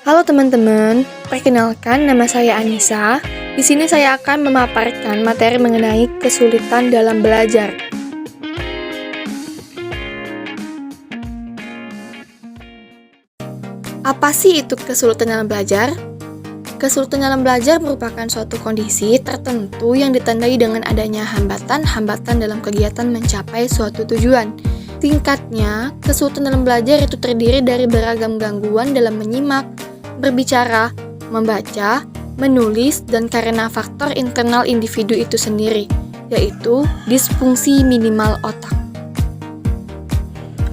Halo teman-teman, perkenalkan nama saya Anissa. Di sini saya akan memaparkan materi mengenai kesulitan dalam belajar. Apa sih itu kesulitan dalam belajar? Kesulitan dalam belajar merupakan suatu kondisi tertentu yang ditandai dengan adanya hambatan-hambatan dalam kegiatan mencapai suatu tujuan. Singkatnya, kesulitan dalam belajar itu terdiri dari beragam gangguan dalam menyimak, berbicara, membaca, menulis, dan karena faktor internal individu itu sendiri, yaitu disfungsi minimal otak.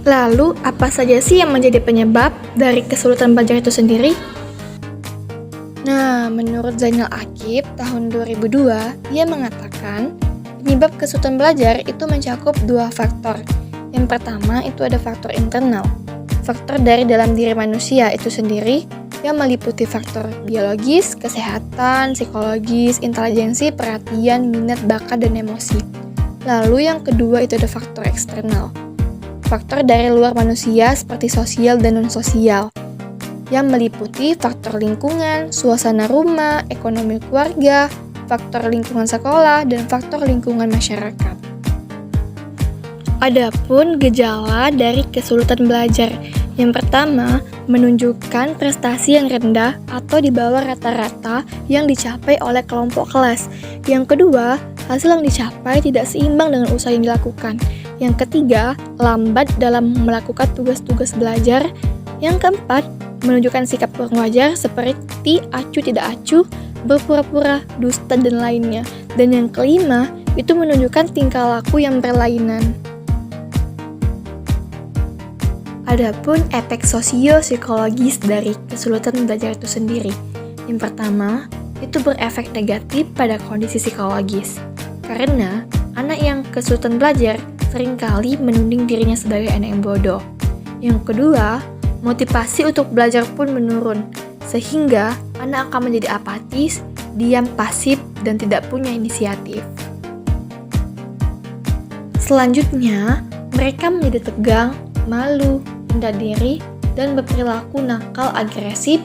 Lalu, apa saja sih yang menjadi penyebab dari kesulitan belajar itu sendiri? Nah, menurut Zainal Akib tahun 2002, ia mengatakan penyebab kesulitan belajar itu mencakup dua faktor. Yang pertama itu ada faktor internal, faktor dari dalam diri manusia itu sendiri yang meliputi faktor biologis, kesehatan, psikologis, intelijensi, perhatian, minat, bakat, dan emosi. Lalu yang kedua itu ada faktor eksternal, faktor dari luar manusia seperti sosial dan non-sosial, yang meliputi faktor lingkungan, suasana rumah, ekonomi keluarga, faktor lingkungan sekolah, dan faktor lingkungan masyarakat. Adapun gejala dari kesulitan belajar, yang pertama menunjukkan prestasi yang rendah atau di bawah rata-rata yang dicapai oleh kelompok kelas. Yang kedua, hasil yang dicapai tidak seimbang dengan usaha yang dilakukan. Yang ketiga, lambat dalam melakukan tugas-tugas belajar. Yang keempat, menunjukkan sikap kurang wajar seperti acuh tidak acuh, berpura-pura, dusta, dan lainnya. Dan yang kelima, itu menunjukkan tingkah laku yang berlainan. Adapun efek sosio-psikologis dari kesulitan belajar itu sendiri. Yang pertama, itu berefek negatif pada kondisi psikologis. Karena anak yang kesulitan belajar seringkali menuding dirinya sebagai anak yang bodoh. Yang kedua, motivasi untuk belajar pun menurun, sehingga anak akan menjadi apatis, diam, pasif, dan tidak punya inisiatif. Selanjutnya, mereka menjadi tegang, malu, rendah diri, dan berperilaku nakal, agresif,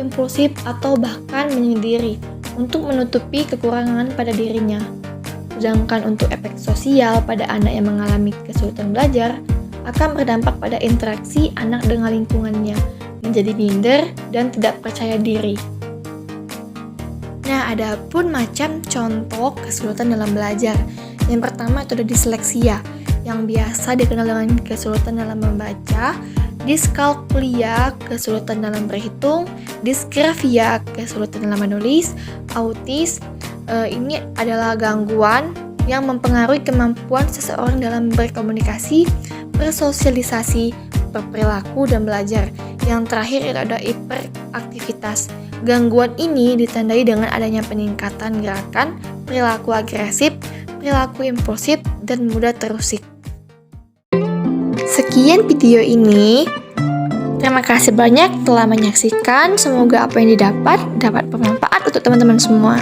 impulsif, atau bahkan menyendiri untuk menutupi kekurangan pada dirinya. Sedangkan untuk efek sosial pada anak yang mengalami kesulitan belajar akan berdampak pada interaksi anak dengan lingkungannya, menjadi minder dan tidak percaya diri. Nah, ada pun macam contoh kesulitan dalam belajar. Yang pertama itu ada disleksia, yang biasa dikenal dengan kesulitan dalam membaca, diskalkulia, kesulitan dalam berhitung, disgrafia, kesulitan dalam menulis, autis. Ini adalah gangguan yang mempengaruhi kemampuan seseorang dalam berkomunikasi, bersosialisasi, berperilaku, dan belajar. Yang terakhir itu ada hiperaktivitas. Gangguan ini ditandai dengan adanya peningkatan gerakan, perilaku agresif, perilaku impulsif, dan mudah terusik. Sekian video ini. Terima kasih banyak telah menyaksikan. Semoga apa yang dapat bermanfaat untuk teman-teman semua.